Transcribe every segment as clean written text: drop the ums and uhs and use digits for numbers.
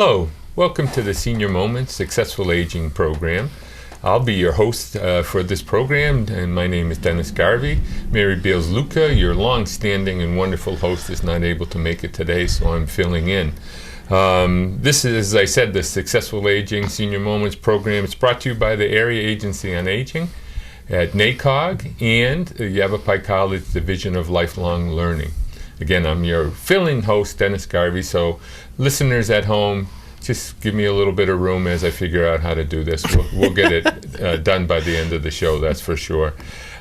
Hello, welcome to the Senior Moments Successful Aging program. I'll be your host for this program, and my name is Dennis Garvey. Mary Beals-Luca, your long-standing and wonderful host, is not able to make it today, so I'm filling in. This is, as I said, the Successful Aging Senior Moments program. It's brought to you by the Area Agency on Aging at NACOG and the Yavapai College Division of Lifelong Learning. Again, I'm your fill-in host, Dennis Garvey, so listeners at home, just give me a little bit of room as I figure out how to do this. We'll get it done by the end of the show, that's for sure.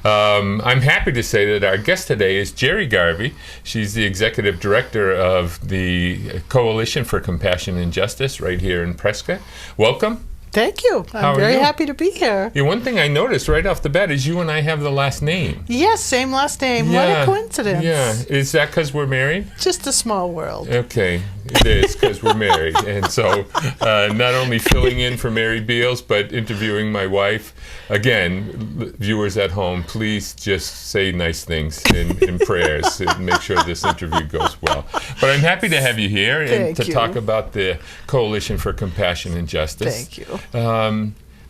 I'm happy to say that our guest today is Gerry Garvey. She's the Executive Director of the Coalition for Compassion and Justice right here in Prescott. Welcome. Thank you. I'm very happy to be here. Yeah, one thing I noticed right off the bat is you and I have the last name. Yes, same last name. Yeah, what a coincidence. Yeah. Is that because we're married? Just a small world. Okay. It is because we're married. And so not only filling in for Mary Beals, but interviewing my wife. Again, viewers at home, please just say nice things in prayers and make sure this interview goes well. But I'm happy to have you here and to talk about the Coalition for Compassion and Justice. Thank you.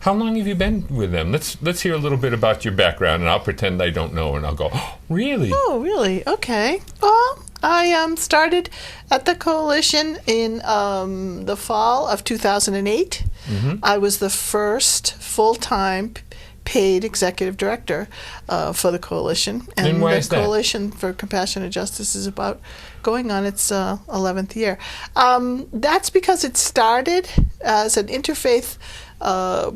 How long have you been with them? Let's hear a little bit about your background, and I'll pretend I don't know, and I'll go, oh, really? Oh, really? Okay. Well, I started at the Coalition in the fall of 2008. Mm-hmm. I was the first full-time paid executive director for the Coalition. And why is that? The Coalition for Compassion and Justice is about going on its 11th year. That's because it started as an interfaith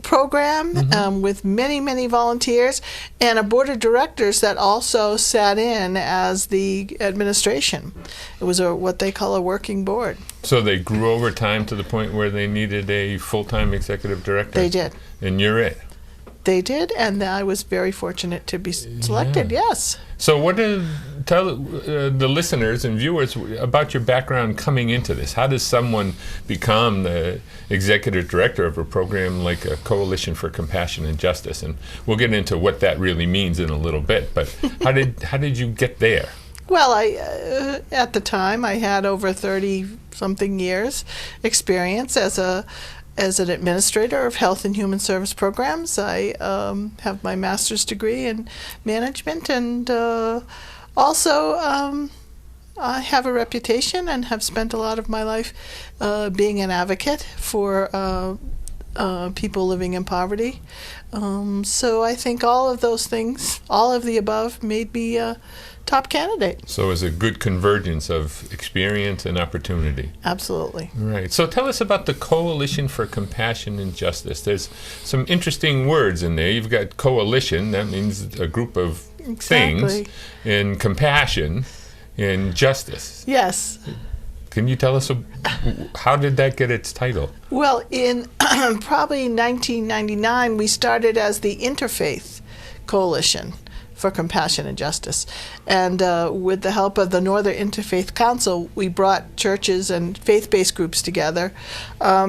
program with many, many volunteers and a board of directors that also sat in as the administration. It was what they call a working board. So they grew over time to the point where they needed a full-time exetive director? They did. And you're it? They did, and I was very fortunate to be selected, yes. So tell the listeners and viewers about your background coming into this. How does someone become the executive director of a program like a Coalition for Compassion and Justice? And we'll get into what that really means in a little bit, but how did you get there? Well, at the time, I had over 30-something years experience as an administrator of health and human service programs. I have my master's degree in management, and also I have a reputation and have spent a lot of my life being an advocate for people living in poverty. So I think all of those things, all of the above, made me a top candidate. So it's a good convergence of experience and opportunity. Absolutely. Right. So tell us about the Coalition for Compassion and Justice. There's some interesting words in there. You've got coalition, that means a group of things, and compassion and justice. Yes. Can you tell us how did that get its title? Well, in probably 1999, we started as the Interfaith Coalition for Compassion and Justice. And with the help of the Northern Interfaith Council, we brought churches and faith-based groups together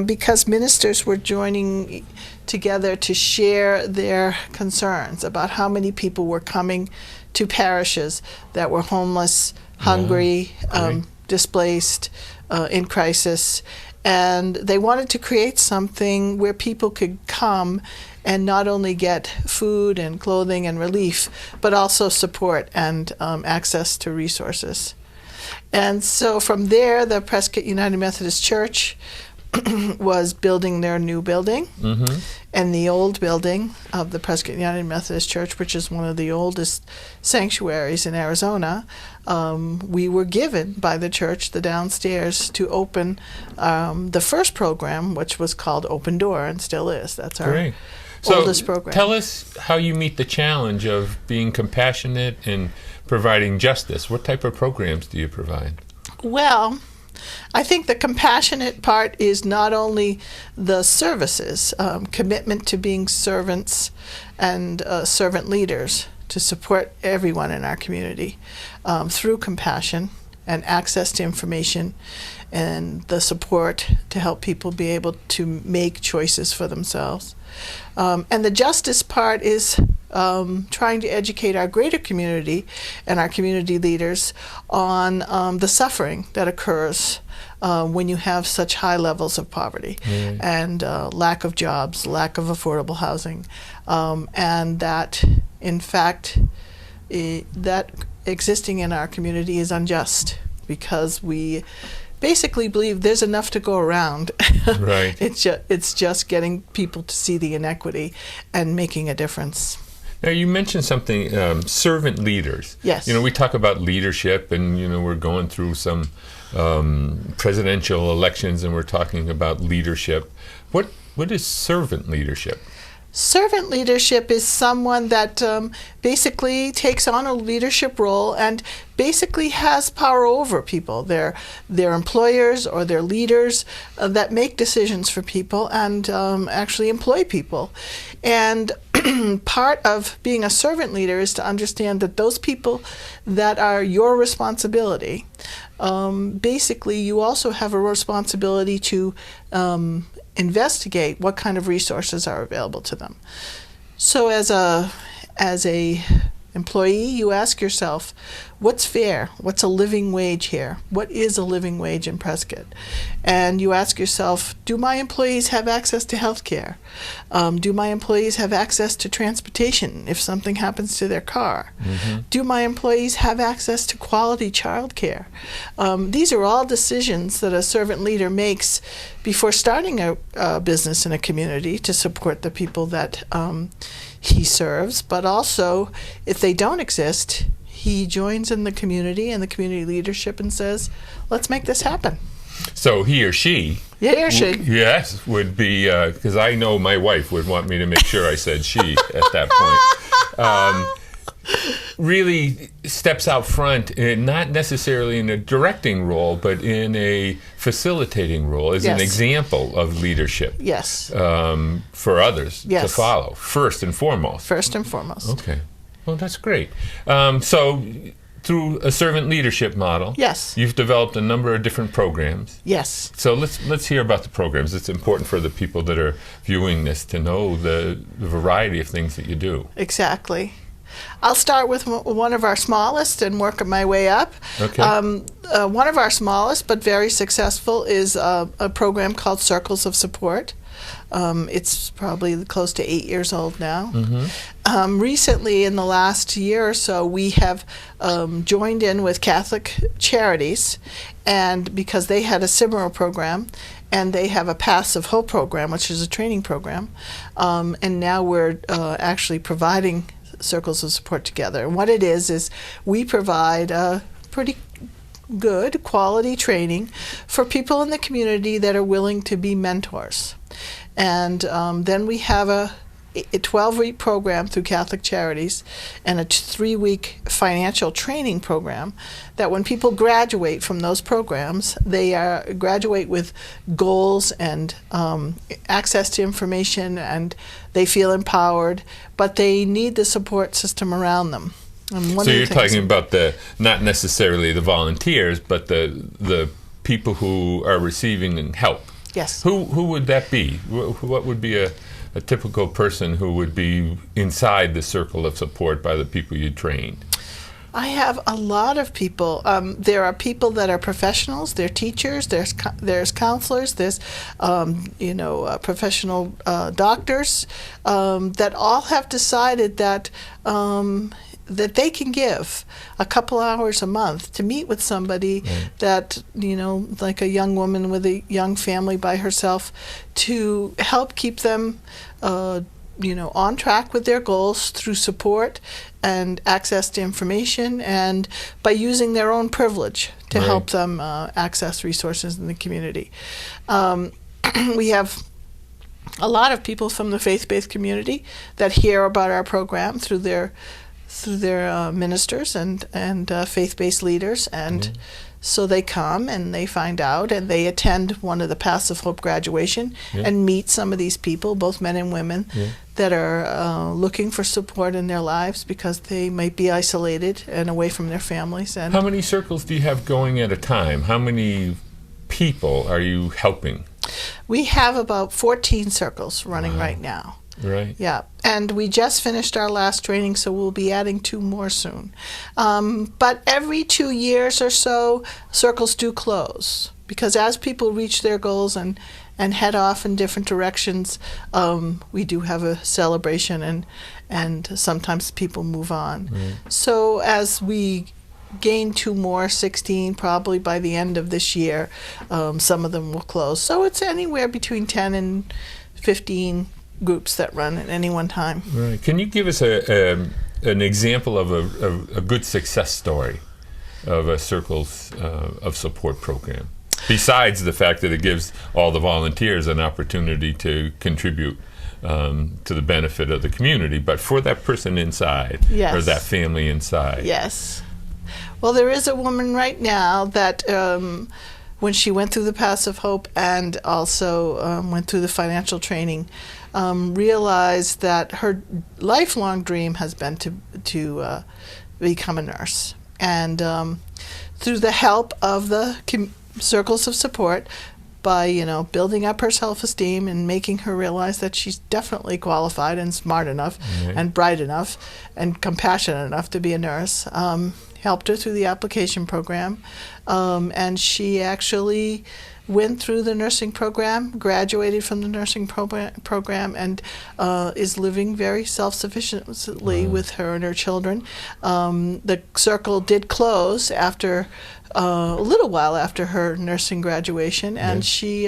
because ministers were joining together to share their concerns about how many people were coming to parishes that were homeless, hungry, displaced, in crisis. And they wanted to create something where people could come and not only get food and clothing and relief, but also support and access to resources. And so from there, the Prescott United Methodist Church was building their new building. Mm-hmm. And the old building of the Prescott United Methodist Church, which is one of the oldest sanctuaries in Arizona, we were given by the church the downstairs to open the first program, which was called Open Door, and still is. That's our oldest program. Tell us how you meet the challenge of being compassionate and providing justice. What type of programs do you provide? Well, I think the compassionate part is not only the services, commitment to being servants and servant leaders to support everyone in our community through compassion and access to information and the support to help people be able to make choices for themselves. And the justice part is trying to educate our greater community and our community leaders on the suffering that occurs when you have such high levels of poverty and lack of jobs, lack of affordable housing, and that, in fact, that existing in our community is unjust because we basically believe there's enough to go around. Right. It's just getting people to see the inequity and making a difference. Now, you mentioned something, servant leaders. Yes. We talk about leadership, and, we're going through some presidential elections, and we're talking about leadership. What is servant leadership? Servant leadership is someone that basically takes on a leadership role and basically has power over people. They're employers or they're leaders that make decisions for people and actually employ people. And part of being a servant leader is to understand that those people that are your responsibility, basically you also have a responsibility to investigate what kind of resources are available to them. So as a employee, you ask yourself, what's fair? What's a living wage here? What is a living wage in Prescott? And you ask yourself, do my employees have access to health care? Do my employees have access to transportation if something happens to their car? Mm-hmm. Do my employees have access to quality child care? These are all decisions that a servant leader makes before starting a business in a community to support the people that he serves, but also if they don't exist, he joins in the community and the community leadership and says, let's make this happen. So he or she, yes, would be, because I know my wife would want me to make sure I said she at that point, really steps out front, not necessarily in a directing role, but in a facilitating role, as an example of leadership. Yes. For others to follow, first and foremost. First and foremost. Okay. Well, that's great. So through a servant leadership model, you've developed a number of different programs. Yes. So let's hear about the programs. It's important for the people that are viewing this to know the variety of things that you do. Exactly. I'll start with one of our smallest and work my way up. Okay. One of our smallest but very successful is a program called Circles of Support. It's probably close to 8 years old now. Mm-hmm. Recently, in the last year or so, we have joined in with Catholic Charities, and because they had a similar program, and they have a Paths of Hope program, which is a training program, and now we're actually providing Circles of Support together. And what it is we provide pretty good quality training for people in the community that are willing to be mentors. And then we have a 12-week program through Catholic Charities and a 3-week financial training program that when people graduate from those programs, they graduate with goals and access to information, and they feel empowered, but they need the support system around them. So you're talking about not necessarily the volunteers, but the people who are receiving help. Yes. Who would that be? What would be a typical person who would be inside the circle of support by the people you trained? I have a lot of people. There are people that are professionals. They're teachers. There's counselors. There's professional doctors that all have decided that that they can give a couple hours a month to meet with somebody that, like a young woman with a young family by herself, to help keep them, on track with their goals through support and access to information, and by using their own privilege to help them access resources in the community. We have a lot of people from the faith-based community that hear about our program through their ministers and faith-based leaders, and so they come and they find out and they attend one of the Paths of Hope graduation and meet some of these people, both men and women, that are looking for support in their lives because they might be isolated and away from their families. And how many circles do you have going at a time? How many people are you helping? We have about 14 circles running right now. Right. Yeah, and we just finished our last training, so we'll be adding 2 more soon. But every 2 years or so, circles do close, because as people reach their goals and head off in different directions, we do have a celebration, and sometimes people move on. So as we gain 2 more, 16 probably by the end of this year, some of them will close. So it's anywhere between 10 and 15 groups that run at any one time. Right. Can you give us an example of a good success story of a Circles of Support program, besides the fact that it gives all the volunteers an opportunity to contribute to the benefit of the community, but for that person inside, Yes. or that family inside? Yes. Well, there is a woman right now that when she went through the Paths of Hope and also went through the financial training, realized that her lifelong dream has been to become a nurse. And through the help of the circles of support, by building up her self-esteem and making her realize that she's definitely qualified and smart enough and bright enough and compassionate enough to be a nurse, helped her through the application program, and she actually went through the nursing program, graduated from the nursing program, and is living very self-sufficiently with her and her children. The circle did close after a little while after her nursing graduation, and she's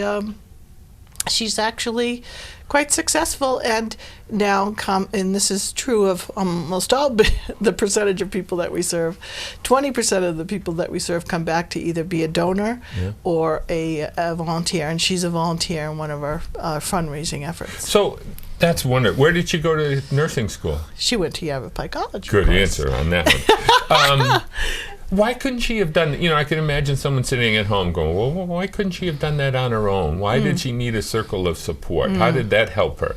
actually quite successful, and now and this is true of almost all the percentage of people that we serve. 20% of the people that we serve come back to either be a donor or a volunteer, and she's a volunteer in one of our fundraising efforts. So that's wonderful. Where did she go to nursing school? She went to Yavapai College. Good answer on that one. Why couldn't she have done, I can imagine someone sitting at home going, well, why couldn't she have done that on her own? Why did she need a circle of support? How did that help her?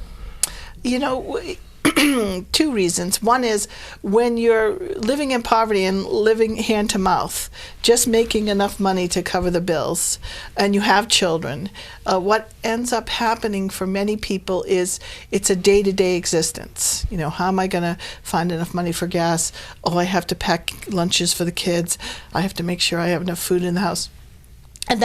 2 reasons. One is when you're living in poverty and living hand to mouth, just making enough money to cover the bills, and you have children, what ends up happening for many people is it's a day-to-day existence. How am I going to find enough money for gas? Oh, I have to pack lunches for the kids. I have to make sure I have enough food in the house. And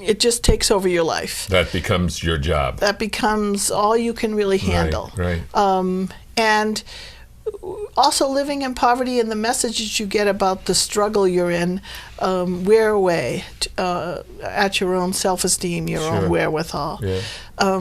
it just takes over your life. That becomes your job. That becomes all you can really handle. Right. And also living in poverty and the messages you get about the struggle you're in wear away at your own self-esteem, your own wherewithal.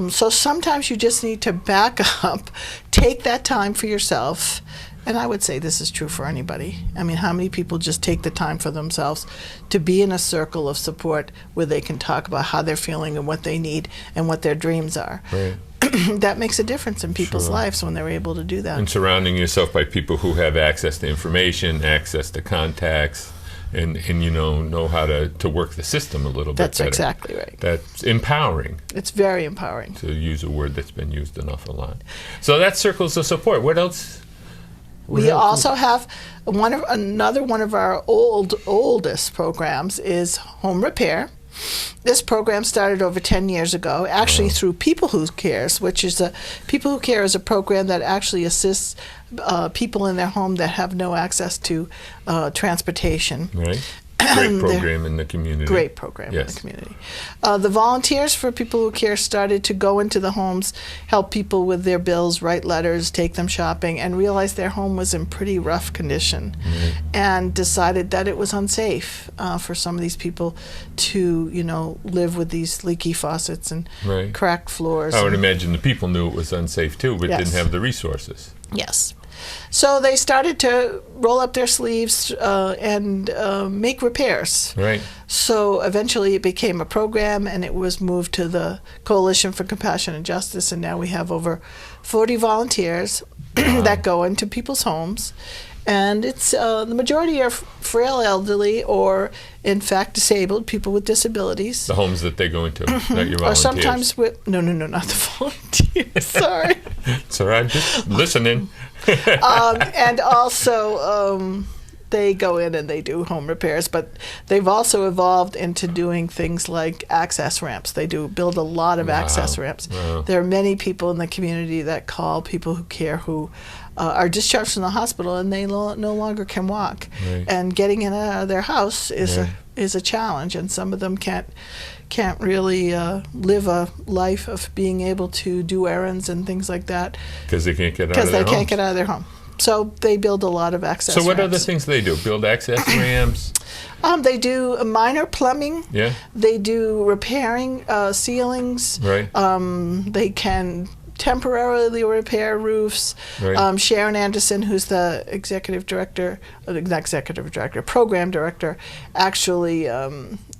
So sometimes you just need to back up, take that time for yourself. And I would say this is true for anybody. I mean, how many people just take the time for themselves to be in a circle of support where they can talk about how they're feeling and what they need and what their dreams are? Right. That makes a difference in people's lives when they're able to do that. And surrounding yourself by people who have access to information, access to contacts, and know how to work the system a little bit better. That's exactly right. That's empowering. It's very empowering. To use a word that's been used an awful lot. So that's circles of support. What else? We also have another one of our oldest programs is home repair. This program started over 10 years ago, actually through People Who Cares, which is People Who Care is a program that actually assists people in their home that have no access to transportation. Right. Great program in the community. Great program in the community. The volunteers for People Who Care started to go into the homes, help people with their bills, write letters, take them shopping, and realized their home was in pretty rough condition, and decided that it was unsafe for some of these people to, live with these leaky faucets and cracked floors. I would imagine the people knew it was unsafe too, but didn't have the resources. Yes. So they started to roll up their sleeves and make repairs. Right. So eventually it became a program, and it was moved to the Coalition for Compassion and Justice, and now we have over 40 volunteers that go into people's homes. And it's the majority are frail elderly or, in fact, disabled, people with disabilities. The homes that they go into, not your volunteers. Or sometimes with, no, not the volunteers, sorry. It's all right, just listening. And also, they go in and they do home repairs, but they've also evolved into doing things like access ramps. They do build a lot of access ramps. Wow. There are many people in the community that call people who care who are discharged from the hospital and they no longer can walk. Right. And getting in and out of their house is a challenge, and some of them can't really live a life of being able to do errands and things like that. Because they can't get out of their Because they can't homes. get out of their home. So they build a lot of access So what ramps. other things do they do? Build access ramps? They do minor plumbing. Yeah. They do repairing ceilings. Right. They can temporarily repair roofs. Right. Sharon Anderson, who's the program director, actually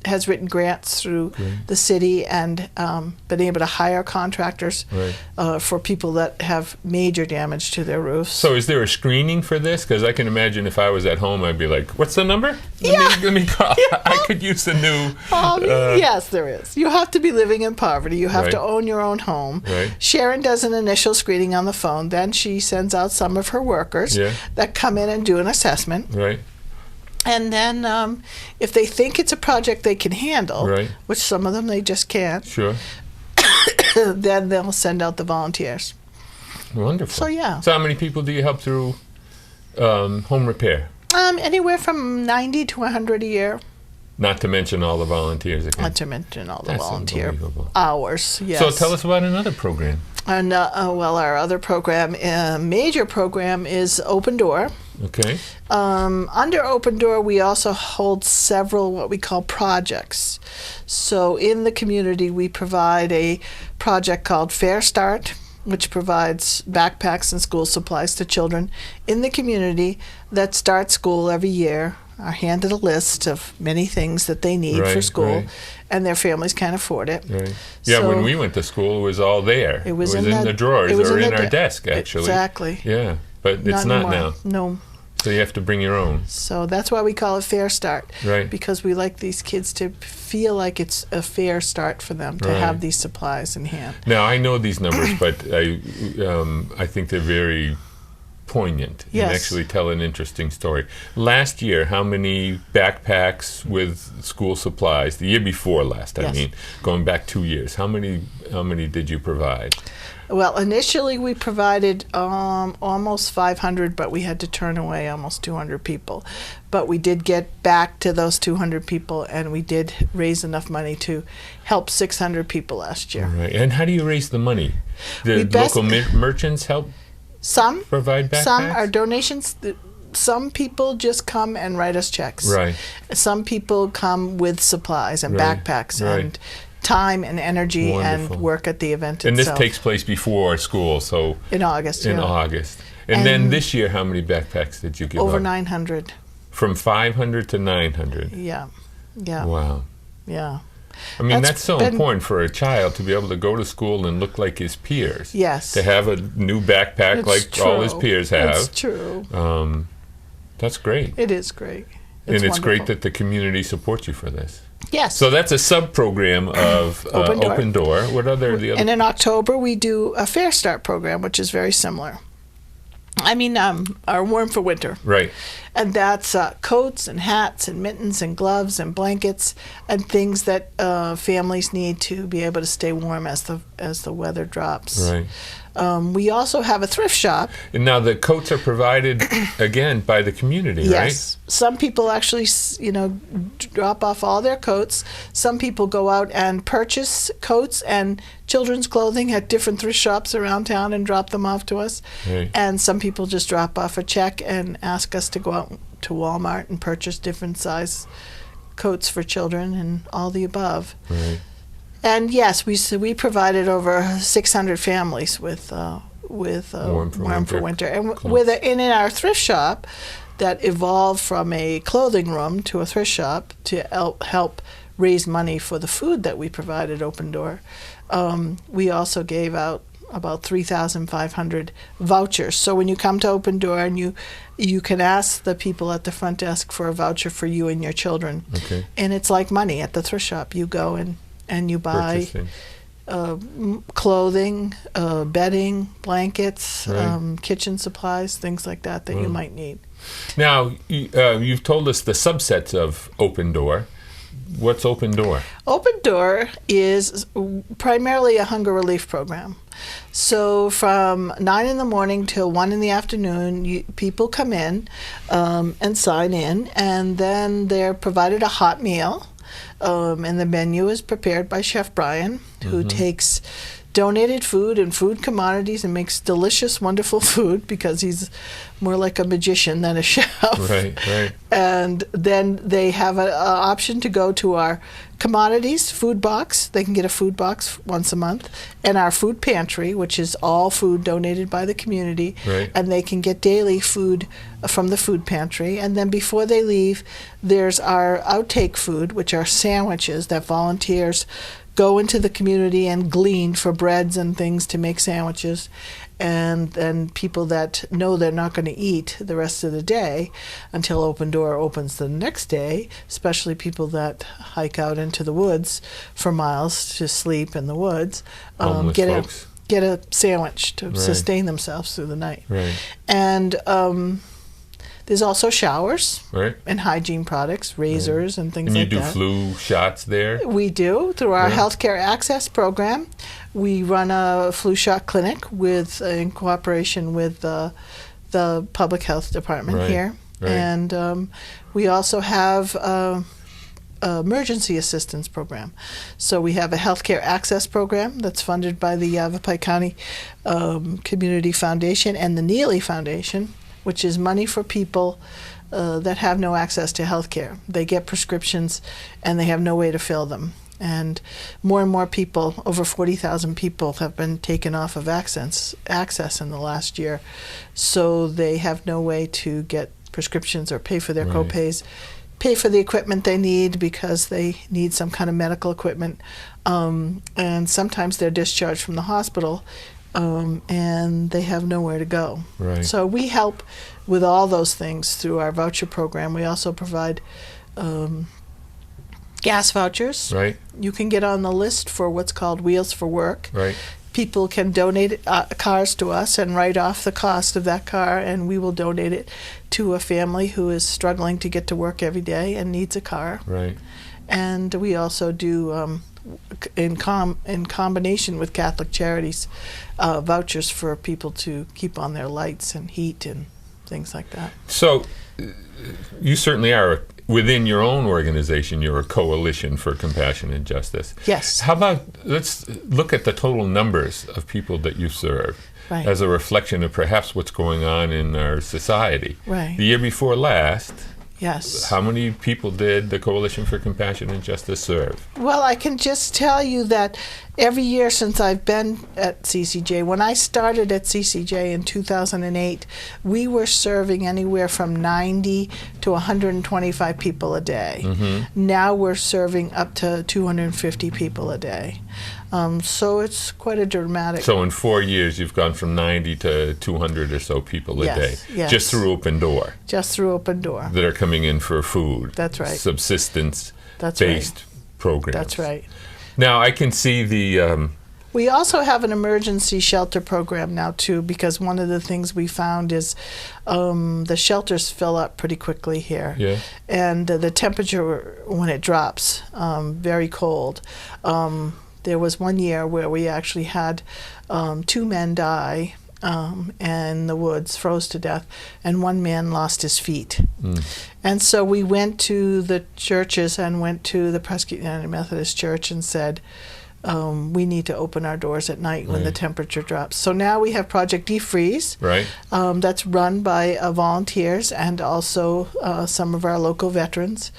has written grants through the city and been able to hire contractors for people that have major damage to their roofs. So is there a screening for this? Because I can imagine if I was at home, I'd be like, what's the number? Let me call. I could use the new... Yes, there is. You have to be living in poverty. You have to Right. own your own home. Right. Sharon does an initial screening on the phone. Then she sends out some of her workers that come in and do an assessment. Right. And then if they think it's a project they can handle, which some of them they just can't, Sure. then they'll send out the volunteers. Wonderful. So, yeah. So how many people do you help through home repair? Anywhere from 90 to 100 a year. Not to mention all the volunteers again. Not to mention all the That's volunteer unbelievable. hours. Yes. So tell us about another program. And well, our other program, major program, is Open Door. Okay. Under Open Door, we also hold several what we call projects. So in the community, we provide a project called Fair Start, which provides backpacks and school supplies to children in the community that start school every year, are handed a list of many things that they need for school, and their families can't afford it. Right. Yeah, So when we went to school, it was all there. It was in in the drawers or in our desk, actually. Exactly. Yeah, but it's not anymore. now. No. So you have to bring your own. So that's why we call it Fair Start. Right. Because we like these kids to feel like it's a fair start for them to have these supplies in hand. Now, I know these numbers, but I think they're very poignant and actually tell an interesting story. Last year, how many backpacks with school supplies? The year before last, I mean, going back 2 years. How many did you provide? Well, initially we provided almost 500, but we had to turn away almost 200 people. But we did get back to those 200 people, and we did raise enough money to help 600 people last year. Right. And how do you raise the money? The local merchants help provide backpacks? Some are donations. Some people just come and write us checks. Right. Some people come with supplies and backpacks and time and energy and work at the event and itself. this takes place before school, so in August. In August. And then this year, how many backpacks did you give over up? 900. From 500 to 900. Yeah. Yeah. Wow. Yeah. I mean, that's so important for a child to be able to go to school and look like his peers. Yes. To have a new backpack all his peers have. That's true. That's great. It is great. It's great that the community supports you for this. Yes. So that's a sub-program of Open Door. What are the other? And in October, we do a Fair Start program, which is very similar. I mean, our Warm for Winter. Right. And that's coats and hats and mittens and gloves and blankets and things that families need to be able to stay warm as the weather drops. Right. We also have a thrift shop. And now the coats are provided, again, by the community, right? Yes. Some people actually, drop off all their coats. Some people go out and purchase coats and children's clothing at different thrift shops around town and drop them off to us. Right. And some people just drop off a check and ask us to go out to Walmart and purchase different size coats for children and all the above. Right. And yes, we provided over 600 families with Warm for Winter. And in our thrift shop, that evolved from a clothing room to a thrift shop to help raise money for the food that we provided Open Door. We also gave out about 3,500 vouchers. So when you come to Open Door, and you can ask the people at the front desk for a voucher for you and your children. Okay. And it's like money at the thrift shop. You go and you buy clothing, bedding, blankets, Right. kitchen supplies, things like that you might need. Now, you've told us the subsets of Open Door. What's Open Door? Open Door is primarily a hunger relief program. So from 9 in the morning till 1 in the afternoon, people come in and sign in, and then they're provided a hot meal. And the menu is prepared by Chef Brian, who takes donated food and food commodities and makes delicious, wonderful food, because he's more like a magician than a chef. Right, right. And then they have an option to go to our commodities food box. They can get a food box once a month, and our food pantry, which is all food donated by the community. Right. And they can get daily food from the food pantry. And then before they leave, there's our outtake food, which are sandwiches that volunteers go into the community and glean for breads and things to make sandwiches. And then people that know they're not going to eat the rest of the day until Open Door opens the next day, especially people that hike out into the woods for miles to sleep in the woods, Homeless folks. get a sandwich to sustain themselves through the night. Right. And there's also showers Right. and hygiene products, razors and things And you like do that. flu shots there? We do, through our Yeah. healthcare access program. We run a flu shot clinic in cooperation with the public health department Right, here. right. And we also have a emergency assistance program. So we have a healthcare access program that's funded by the Yavapai County Community Foundation and the Neely Foundation, which is money for people that have no access to health care. They get prescriptions and they have no way to fill them. And more people, over 40,000 people, have been taken off of access in the last year. So they have no way to get prescriptions or pay for their Right. co-pays, pay for the equipment they need because they need some kind of medical equipment. And sometimes they're discharged from the hospital and they have nowhere to go. Right. So we help with all those things through our voucher program. We also provide gas vouchers. Right. You can get on the list for what's called Wheels for Work. Right. People can donate cars to us and write off the cost of that car, and we will donate it to a family who is struggling to get to work every day and needs a car. Right. And we also do, in combination with Catholic Charities, vouchers for people to keep on their lights and heat and things like that. So you certainly are, within your own organization, you're a coalition for compassion and justice. Yes. How about, let's look at the total numbers of people that you serve Right. as a reflection of perhaps what's going on in our society. Right. The year before last, Yes. how many people did the Coalition for Compassion and Justice serve? Well, I can just tell you that every year since I've been at CCJ, when I started at CCJ in 2008, we were serving anywhere from 90 to 125 people a day. Now we're serving up to 250 people a day. So it's quite a dramatic. So in 4 years, you've gone from 90 to 200 or so people a Yes, day, yes. just through Open Door, Just through Open Door. that are coming in for food. That's right. Subsistence-based That's right. programs. That's right. Now, I can see the... We also have an emergency shelter program now, too, because one of the things we found is the shelters fill up pretty quickly here. Yeah. And the temperature, when it drops, very cold. There was one year where we actually had 2 men die in the woods, froze to death, and 1 man lost his feet. And so we went to the churches and went to the Presbyterian Methodist Church and said, we need to open our doors at night when the Right. temperature drops. So now we have Project Defreeze. Right. That's run by volunteers and also some of our local veterans.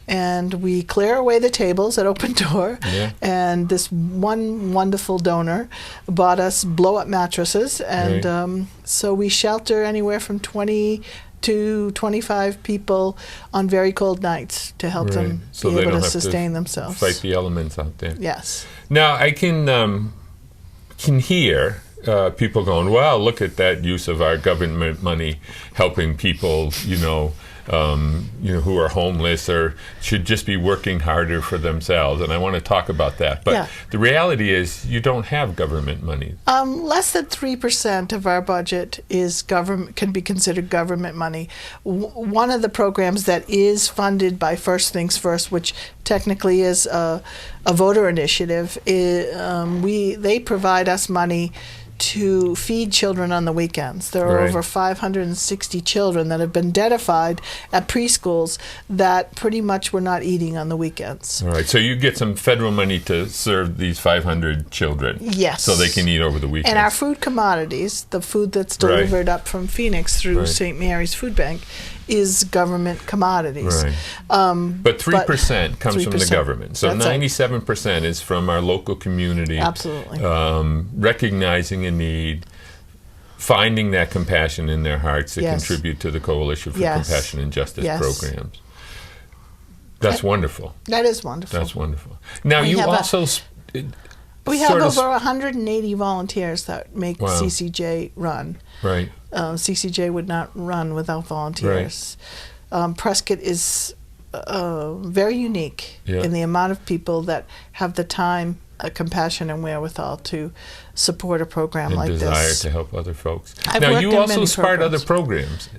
And we clear away the tables at Open Door. Yeah. And this one wonderful donor bought us blow-up mattresses. And Right. so we shelter anywhere from 20 to 25 people on very cold nights to help Right. them So be they able don't to have to sustain themselves. fight the elements out there. Yes. Now, I can hear people going, well, look at that use of our government money helping people, who are homeless or should just be working harder for themselves. And I want to talk about that. But the reality is you don't have government money. Less than 3% of our budget is can be considered government money. One of the programs that is funded by First Things First, which technically is a voter initiative, they provide us money to feed children on the weekends. There are over 560 children that have been identified at preschools that pretty much were not eating on the weekends. All right, so you get some federal money to serve these 500 children. Yes. So they can eat over the weekend. And our food commodities, the food that's delivered up from Phoenix through St. Mary's Food Bank, is government commodities. Right. But 3% comes from the government. So 97% is from our local community. Absolutely. Recognizing a need, finding that compassion in their hearts to contribute to the Coalition for Compassion and Justice programs. That's wonderful. That is wonderful. That's wonderful. Now, you also... We have over 180 volunteers that make CCJ run. Right. CCJ would not run without volunteers. Right. Prescott is very unique in the amount of people that have the time, compassion, and wherewithal to support a program like this. And desire to help other folks. Now, you also start other programs.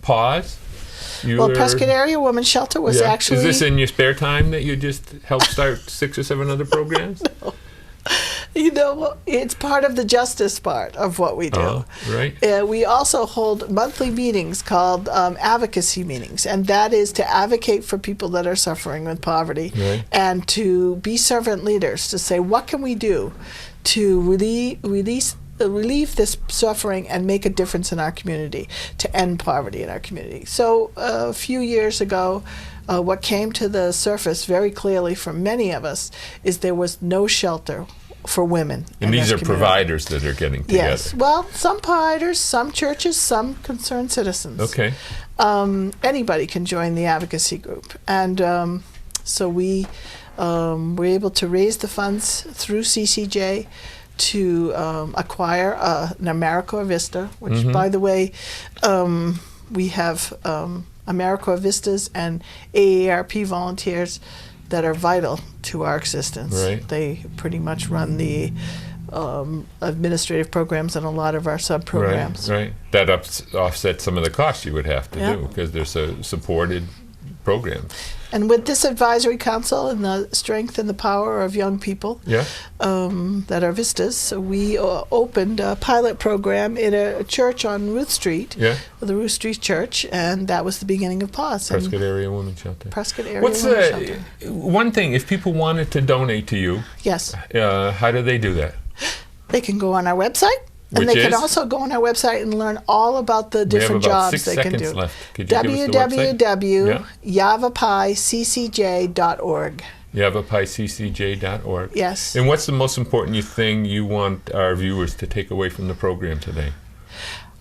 Pause. Prescott Area Women's Shelter was actually... Is this in your spare time that you just help start 6 or 7 other programs? No. It's part of the justice part of what we do. Oh, right. We also hold monthly meetings called advocacy meetings, and that is to advocate for people that are suffering with poverty and to be servant leaders, to say, what can we do to relieve this suffering and make a difference in our community, to end poverty in our community. So a few years ago, what came to the surface very clearly for many of us is there was no shelter for women. And these are providers that are getting together. Yes. Well, some providers, some churches, some concerned citizens. Okay. Anybody can join the advocacy group. And so we were able to raise the funds through CCJ to acquire an AmeriCorps Vista, which, by the way, we have AmeriCorps Vistas and AARP volunteers that are vital to our existence. Right. They pretty much run the administrative programs and a lot of our sub-programs. Right. That offsets some of the costs you would have to do because they're supported programs. And with this advisory council and the strength and the power of young people that are Vistas, so we opened a pilot program in a church on Ruth Street, the Ruth Street Church, and that was the beginning of PAWS. Prescott Area Women's Shelter. Prescott Area Women's Shelter. One thing, if people wanted to donate to you, how do they do that? They can go on our website. And they can also go on our website and learn all about the different jobs they can do. www.yavapiccj.org. yavapiccj.org. Yes. And what's the most important thing you want our viewers to take away from the program today?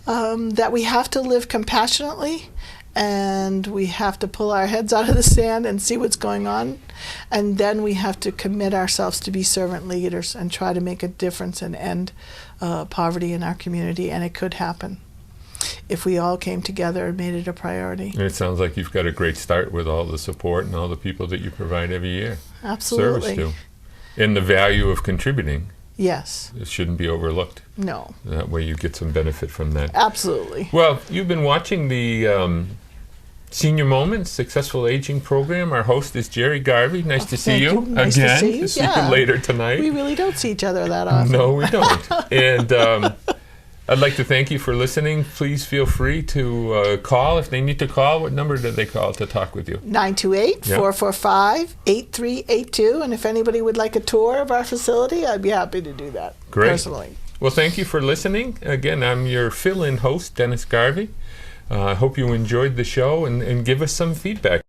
That we have to live compassionately, and we have to pull our heads out of the sand and see what's going on, and then we have to commit ourselves to be servant leaders and try to make a difference and end poverty in our community. And it could happen if we all came together and made it a priority. And it sounds like you've got a great start with all the support and all the people that you provide every year. Absolutely. Service to. And the value of contributing. Yes. It shouldn't be overlooked. No. That way you get some benefit from that. Absolutely. Well, you've been watching the Senior Moments Successful Aging Program. Our host is Gerry Garvey. Nice to see you nice again. To see you. See you later tonight. We really don't see each other that often. No, we don't. And I'd like to thank you for listening. Please feel free to call if they need to call. What number do they call to talk with you? 928-445-8382. And if anybody would like a tour of our facility, I'd be happy to do that. Great. Personally. Well, thank you for listening. Again, I'm your fill-in host, Dennis Garvey. I hope you enjoyed the show and give us some feedback.